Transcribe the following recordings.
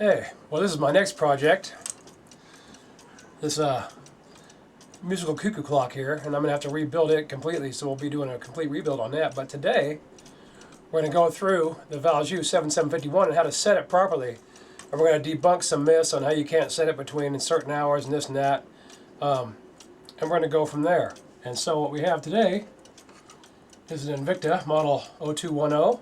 Hey, well, this is my next project. This musical cuckoo clock here, and I'm going to have to rebuild it completely, so we'll be doing a complete rebuild on that. But today, we're going to go through the Valjoux 7751 and how to set it properly. And we're going to debunk some myths on how you can't set it between certain hours and this and that. And we're going to go from there. And so what we have today is an Invicta model 0210.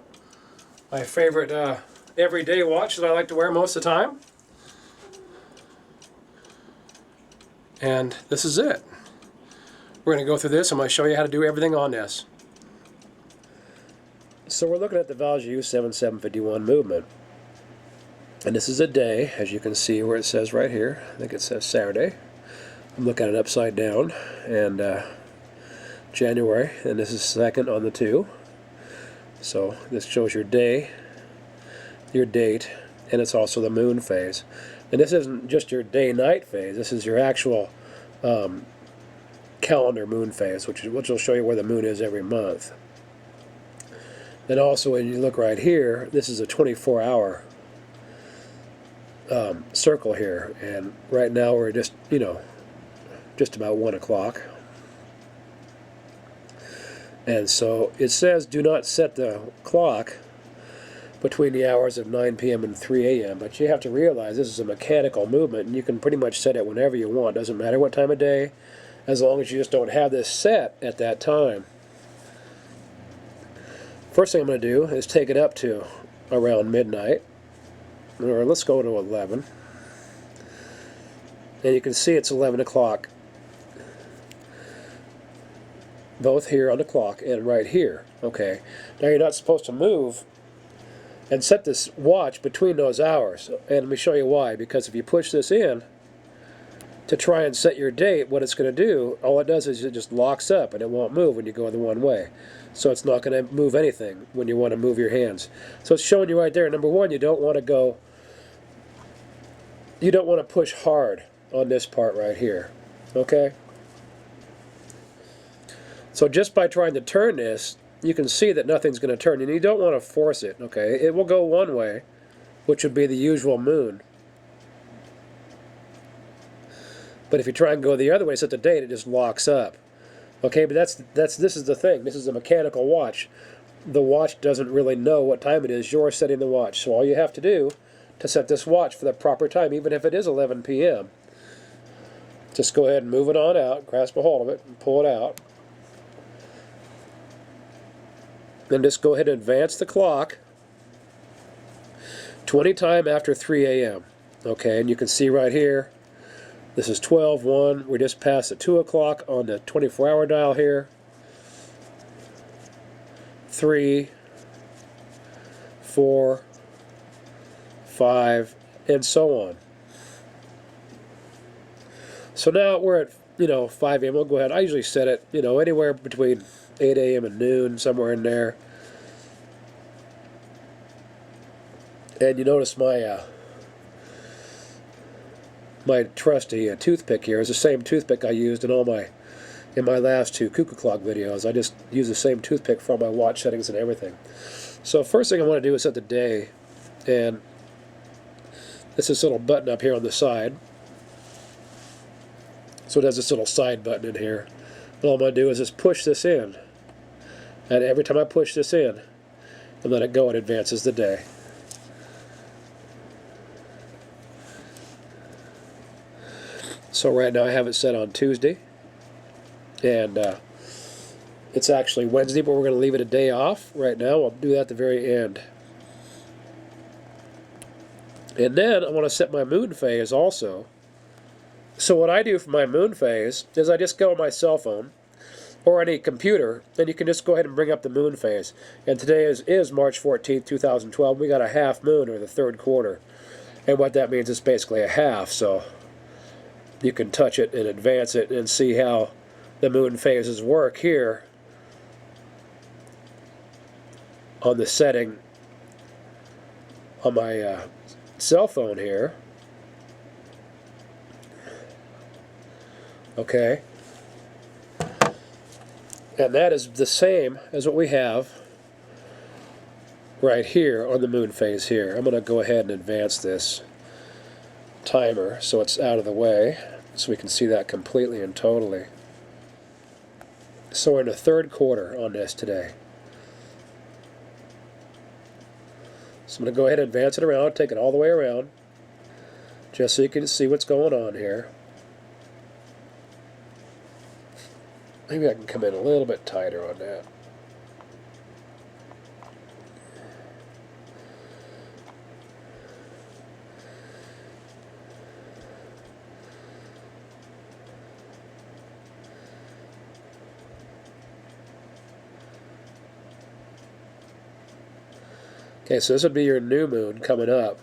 My favorite everyday watch that I like to wear most of the time. And this is it. We're going to go through this. I'm going to show you how to do everything on this. So we're looking at the Valjoux 7751 movement. And this is a day, as you can see where it says right here. I think it says Saturday. I'm looking at it upside down. And January. And this is second on the 2. So this shows your day, your date, and it's also the moon phase. And this isn't just your day-night phase. This is your actual calendar moon phase, which will show you where the moon is every month. Then also, when you look right here, this is a 24-hour circle here, and right now we're just about 1 o'clock. And so it says do not set the clock between the hours of 9 p.m. and 3 a.m. But you have to realize this is a mechanical movement, and you can pretty much set it whenever you want. Doesn't matter what time of day, as long as you just don't have this set at that time. First thing I'm going to do is take it up to around midnight, or let's go to 11. And you can see it's 11 o'clock. Both here on the clock and right here. Okay. Now you're not supposed to move and set this watch between those hours. And let me show you why. Because if you push this in to try and set your date, what it's going to do, all it does is it just locks up and it won't move when you go the one way. So it's not going to move anything when you want to move your hands. So it's showing you right there. Number one, you don't want to push hard on this part right here. Okay? So just by trying to turn this, you can see that nothing's going to turn, and you don't want to force it, okay? It will go one way, which would be the usual moon. But if you try and go the other way, set the date, it just locks up. Okay, but this is the thing. This is a mechanical watch. The watch doesn't really know what time it is. You're setting the watch. So all you have to do to set this watch for the proper time, even if it is 11 p.m., just go ahead and move it on out, grasp a hold of it, and pull it out. Then just go ahead and advance the clock 20 times after 3 a.m. Okay, and you can see right here, this is 12:01. We're just past the 2 o'clock on the 24-hour dial here. 3, 4, 5, and so on. So now we're at 5 a.m. We'll go ahead. I usually set it anywhere between 8 a.m. and noon, somewhere in there. And you notice my my trusty toothpick here is the same toothpick I used in my last 2 cuckoo clock videos. I just use the same toothpick for all my watch settings and everything. So first thing I want to do is set the day, and it's this little button up here on the side. So it has this little side button in here. And all I'm going to do is just push this in. And every time I push this in and let it go, it advances the day. So right now I have it set on Tuesday. And it's actually Wednesday, but we're going to leave it a day off right now. I'll do that at the very end. And then I want to set my moon phase also. So what I do for my moon phase is I just go on my cell phone or any computer, and you can just go ahead and bring up the moon phase. And today is March 14th, 2012. We got a half moon, or the 3rd quarter. And what that means is basically a half. So you can touch it and advance it and see how the moon phases work here on the setting on my cell phone here. Okay, and that is the same as what we have right here on the moon phase here. I'm going to go ahead and advance this timer so it's out of the way, so we can see that completely and totally. So we're in the third quarter on this today. So I'm going to go ahead and advance it around, take it all the way around, just so you can see what's going on here. Maybe I can come in a little bit tighter on that. Okay, so this would be your new moon coming up.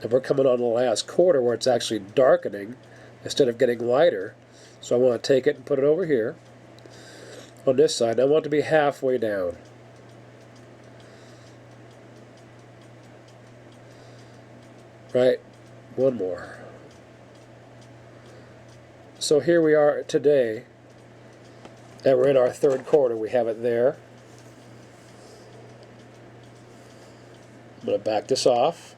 And we're coming on the last quarter where it's actually darkening instead of getting lighter. So I want to take it and put it over here on this side. I want it to be halfway down. Right? One more. So here we are today, and we're in our third quarter. We have it there. I'm going to back this off.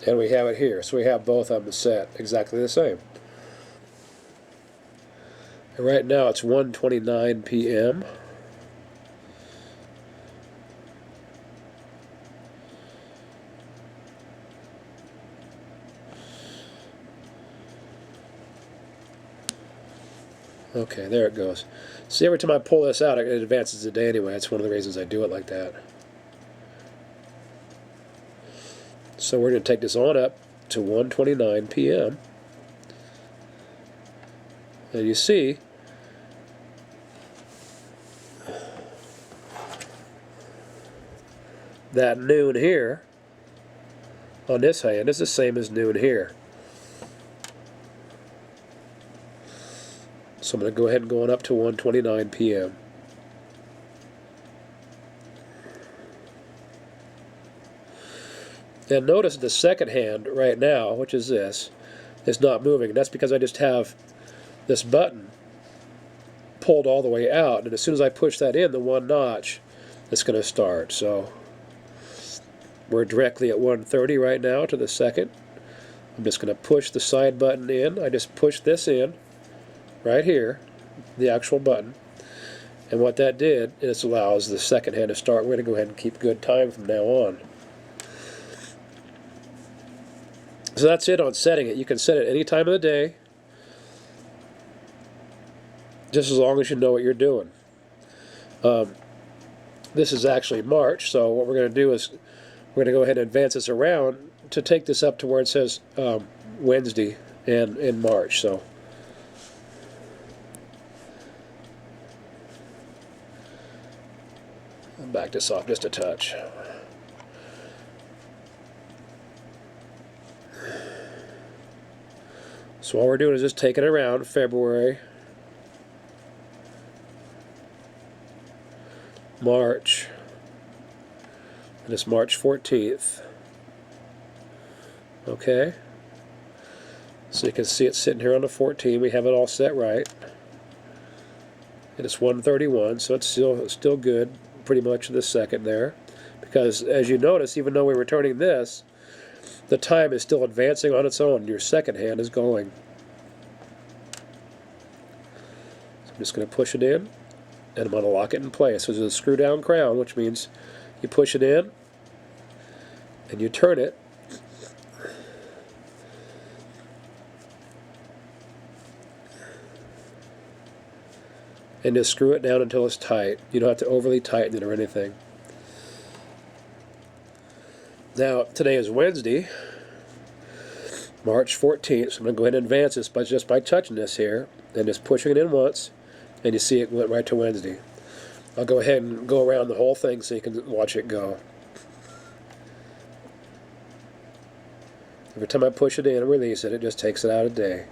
And we have it here. So we have both of them set exactly the same. And right now it's 1:29 p.m. Okay, there it goes. See, every time I pull this out, it advances the day anyway. That's one of the reasons I do it like that. So we're going to take this on up to 1:29 p.m. And you see, that noon here on this hand is the same as noon here. So I'm going to go ahead and go on up to 1:29 p.m. And notice the second hand right now, which is this, is not moving. That's because I just have this button pulled all the way out, and as soon as I push that in, the one notch, it's going to start. So we're directly at 1:30 right now to the second. I'm just going to push the side button in. I just push this in right here, the actual button, and what that did is allows the second hand to start. We're going to go ahead and keep good time from now on. So that's it on setting it. You can set it any time of the day, just as long as you know what you're doing. This is actually March, so what we're going to do is we're going to go ahead and advance this around to take this up to where it says Wednesday and in March. So I'll back this off just a touch. So all we're doing is just taking it around February, March, and it's March 14th. Okay, so you can see it sitting here on the 14th. We have it all set right, and it's 1:31, so it's still good, pretty much the second there, because as you notice, even though we're returning this, the time is still advancing on its own. Your second hand is going. So I'm just going to push it in, and I'm going to lock it in place. So there's a screw down crown, which means you push it in, and you turn it, and just screw it down until it's tight. You don't have to overly tighten it or anything. Now, today is Wednesday, March 14th, so I'm going to go ahead and advance this just by touching this here, and just pushing it in once, and you see it went right to Wednesday. I'll go ahead and go around the whole thing so you can watch it go. Every time I push it in and release it, it just takes it out a day.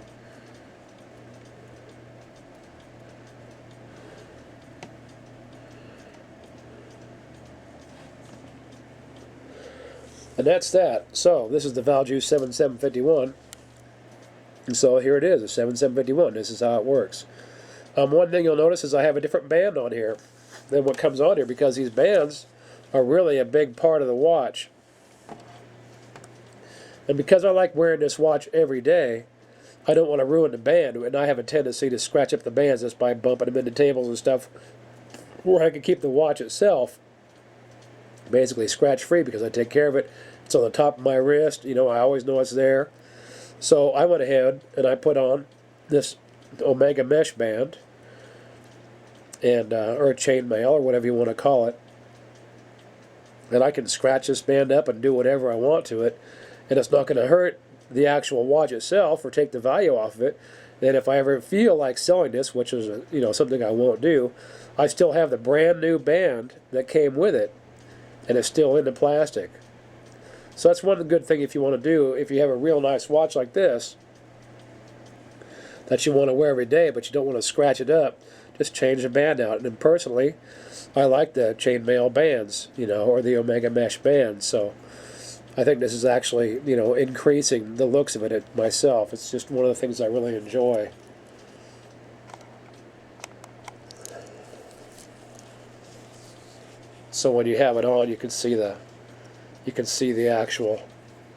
And that's that. So this is the Valjoux 7751. And so here it is, a 7751. This is how it works. One thing you'll notice is I have a different band on here than what comes on here, because these bands are really a big part of the watch. And because I like wearing this watch every day, I don't want to ruin the band, and I have a tendency to scratch up the bands just by bumping them into tables and stuff, where I can keep the watch itself basically scratch free because I take care of it. It's on the top of my wrist, you know, I always know it's there. So I went ahead and I put on this Omega mesh band, and or a chainmail, or whatever you want to call it, and I can scratch this band up and do whatever I want to it, and it's not going to hurt the actual watch itself or take the value off of it. And if I ever feel like selling this, which is something I won't do, I still have the brand new band that came with it, and it's still in the plastic. So that's one good thing if you want to do, if you have a real nice watch like this that you want to wear every day, but you don't want to scratch it up, just change the band out. And personally, I like the chainmail bands, or the Omega mesh bands. So I think this is actually, increasing the looks of it myself. It's just one of the things I really enjoy. So when you have it on, you can see the actual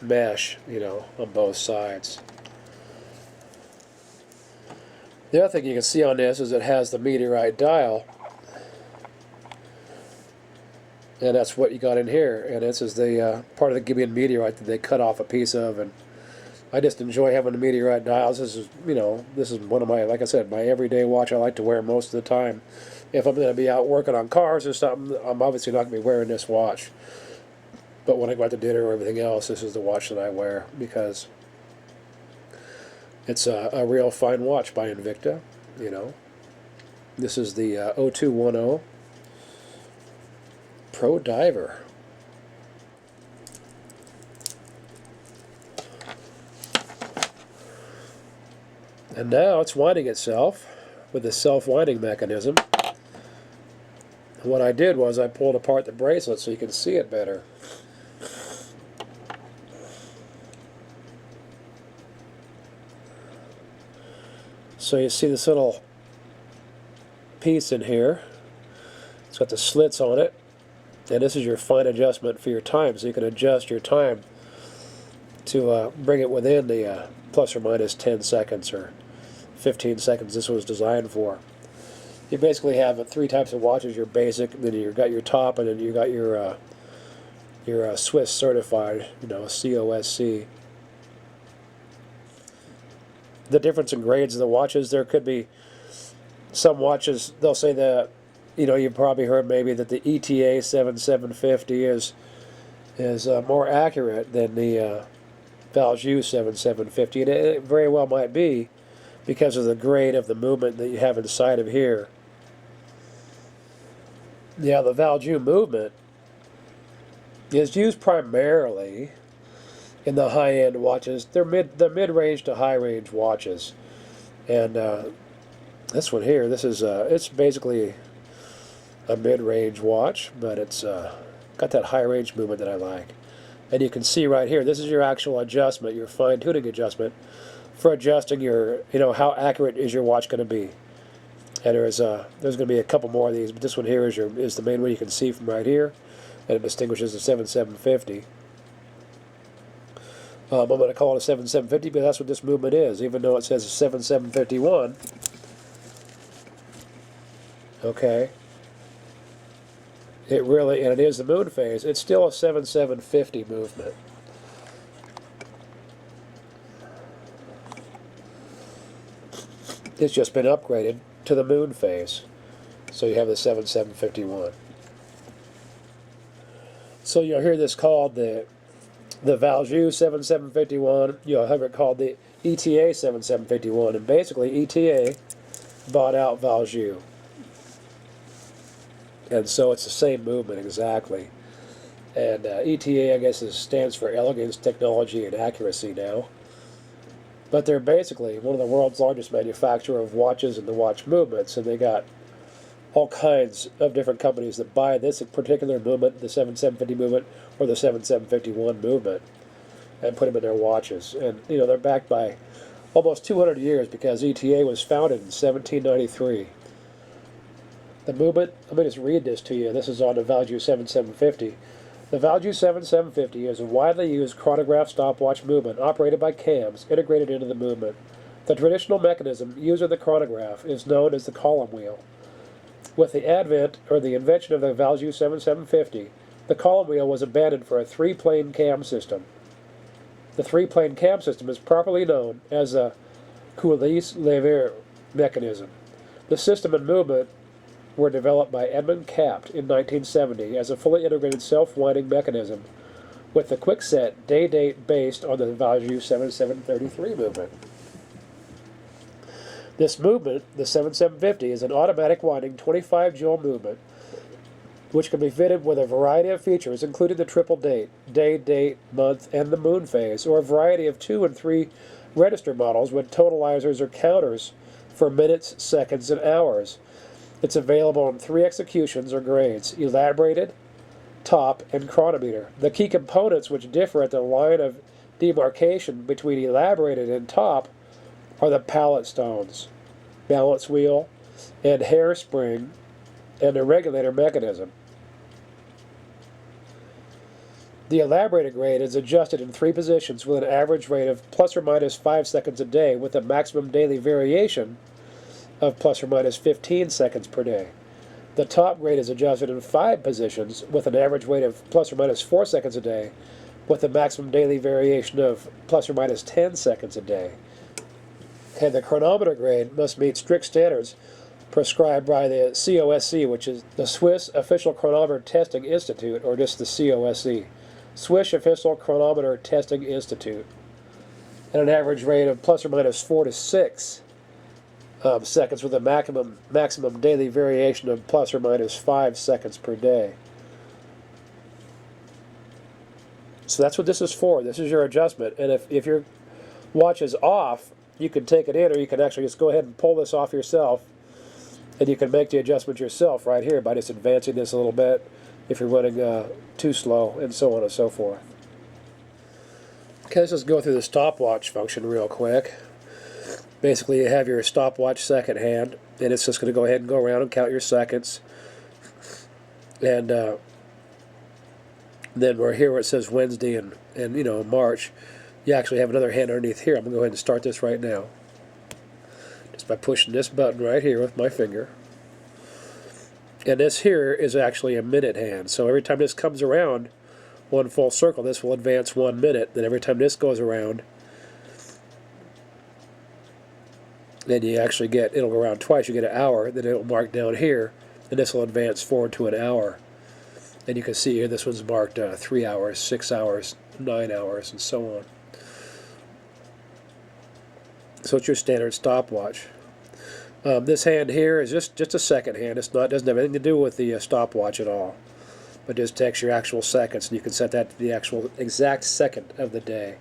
mesh, on both sides. The other thing you can see on this is it has the Meteorite Dial, and that's what you got in here. And this is the part of the Gibeon Meteorite that they cut off a piece of, and I just enjoy having the Meteorite Dials. This is one of my, like I said, my everyday watch I like to wear most of the time. If I'm going to be out working on cars or something, I'm obviously not going to be wearing this watch. But when I go out to dinner or everything else, this is the watch that I wear, because it's a real fine watch by Invicta. This is the 0210 Pro Diver. And now it's winding itself with the self-winding mechanism. And what I did was I pulled apart the bracelet so you can see it better. So you see this little piece in here. It's got the slits on it, and this is your fine adjustment for your time, so you can adjust your time to bring it within the plus or minus 10 seconds or 15 seconds this was designed for. You basically have three types of watches: your basic, then you've got your top, and then you got your Swiss certified, COSC. The difference in grades of the watches, there could be some watches, they'll say that, you've probably heard maybe that the ETA 7750 is more accurate than the Valjoux 7750, and it very well might be because of the grade of the movement that you have inside of here. Yeah, the Valjoux movement is used primarily in the high-end watches. They're mid-range to high-range watches, and this one here, this is it's basically a mid-range watch, but it's got that high-range movement that I like. And you can see right here, this is your actual adjustment, your fine-tuning adjustment for adjusting your, how accurate is your watch going to be. And there's going to be a couple more of these, but this one here is the main one you can see from right here, and it distinguishes the 7750. I'm going to call it a 7750 because that's what this movement is, even though it says a 7751. Okay. It really, and it is the moon phase, it's still a 7750 movement. It's just been upgraded to the moon phase. So you have the 7751. So you'll hear this called the Valjoux 7751, you'll have it called the ETA 7751, and basically ETA bought out Valjoux. And so it's the same movement exactly. And ETA, I guess, stands for Elegance, Technology, and Accuracy now. But they're basically one of the world's largest manufacturer of watches and the watch movements, and they got all kinds of different companies that buy this particular movement, the 7750 movement or the 7751 movement, and put them in their watches. And you know, they're backed by almost 200 years because ETA was founded in 1793. The movement, let me just read this to you. This is on the Valjoux 7750. The Valjoux 7750 is a widely used chronograph stopwatch movement operated by cams integrated into the movement. The traditional mechanism used in the chronograph is known as the column wheel. With the advent or the invention of the Valjoux 7750, the column wheel was abandoned for a three-plane cam system. The three-plane cam system is properly known as a coulisse lever mechanism. The system and movement were developed by Edmund Capt in 1970 as a fully integrated self-winding mechanism with the quickset day date based on the Valjoux 7733 movement. This movement, the 7750, is an automatic winding 25 joule movement which can be fitted with a variety of features including the triple date, day, date, month, and the moon phase, or a variety of 2 and 3 register models with totalizers or counters for minutes, seconds, and hours. It's available in 3 executions or grades: elaborated, top, and chronometer. The key components which differ at the line of demarcation between elaborated and top are the pallet stones, balance wheel, and hairspring, and the regulator mechanism. The elaborated grade is adjusted in 3 positions with an average rate of plus or minus 5 seconds a day with a maximum daily variation of plus or minus 15 seconds per day. The top grade is adjusted in 5 positions with an average rate of plus or minus 4 seconds a day with a maximum daily variation of plus or minus 10 seconds a day. And the chronometer grade must meet strict standards prescribed by the COSC, which is the Swiss Official Chronometer Testing Institute, or just the COSC, Swiss Official Chronometer Testing Institute, and an average rate of plus or minus 4 to 6 seconds with a maximum daily variation of plus or minus 5 seconds per day. So that's what this is for. This is your adjustment. And if your watch is off, you can take it in, or you can actually just go ahead and pull this off yourself, and you can make the adjustment yourself right here by just advancing this a little bit if you're running too slow, and so on and so forth. Okay, let's just go through the stopwatch function real quick. Basically, you have your stopwatch second hand, and it's just going to go ahead and go around and count your seconds. And then we're here where it says Wednesday and you know, March. You actually have another hand underneath here. I'm going to go ahead and start this right now, just by pushing this button right here with my finger. And this here is actually a minute hand. So every time this comes around one full circle, this will advance 1 minute. Then every time this goes around, then you actually get, it'll go around twice, you get an hour, then it'll mark down here, and this will advance forward to an hour. And you can see here this one's marked 3 hours, 6 hours, 9 hours, and so on. So it's your standard stopwatch. This hand here is just a second hand. It's not, doesn't have anything to do with the stopwatch at all, but just takes your actual seconds, and you can set that to the actual exact second of the day.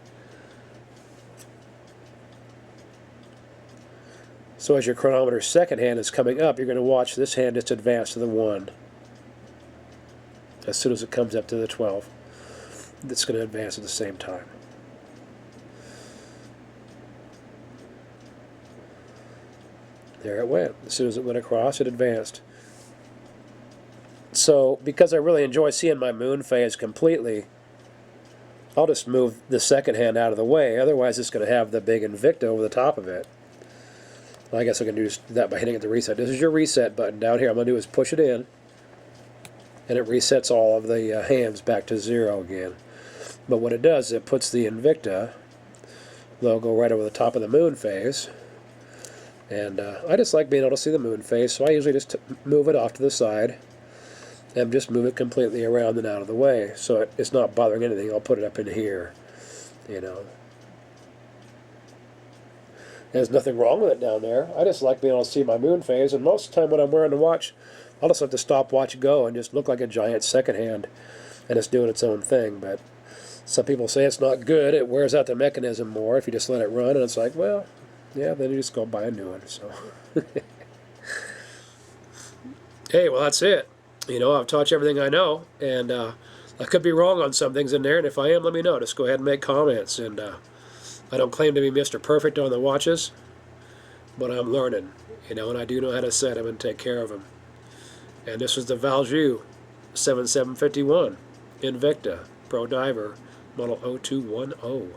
So as your chronometer's second hand is coming up, you're going to watch this hand just advance to the 1. As soon as it comes up to the 12, it's going to advance at the same time. There it went. As soon as it went across, it advanced. So, because I really enjoy seeing my moon phase completely, I'll just move the second hand out of the way. Otherwise, it's going to have the big Invicta over the top of it. Well, I guess I can do that by hitting the reset. This is your reset button down here. All I'm going to do is push it in, and it resets all of the hands back to 0 again. But what it does is it puts the Invicta logo right over the top of the moon phase. And I just like being able to see the moon phase, so I usually just move it off to the side and just move it completely around and out of the way, so it's not bothering anything. I'll put it up in here, you know. There's nothing wrong with it down there. I just like being able to see my moon phase, and most of the time when I'm wearing the watch, I'll just let the stopwatch go and just look like a giant second hand, and it's doing its own thing. But some people say it's not good. It wears out the mechanism more if you just let it run, and it's like, well, yeah, then you just go buy a new one. So, Hey, well, that's it. You know, I've taught you everything I know, and I could be wrong on some things in there, and if I am, let me know. Just go ahead and make comments. And I don't claim to be Mr. Perfect on the watches, but I'm learning, you know, and I do know how to set them and take care of them. And this was the Valjoux 7751 Invicta Pro Diver, model 0210.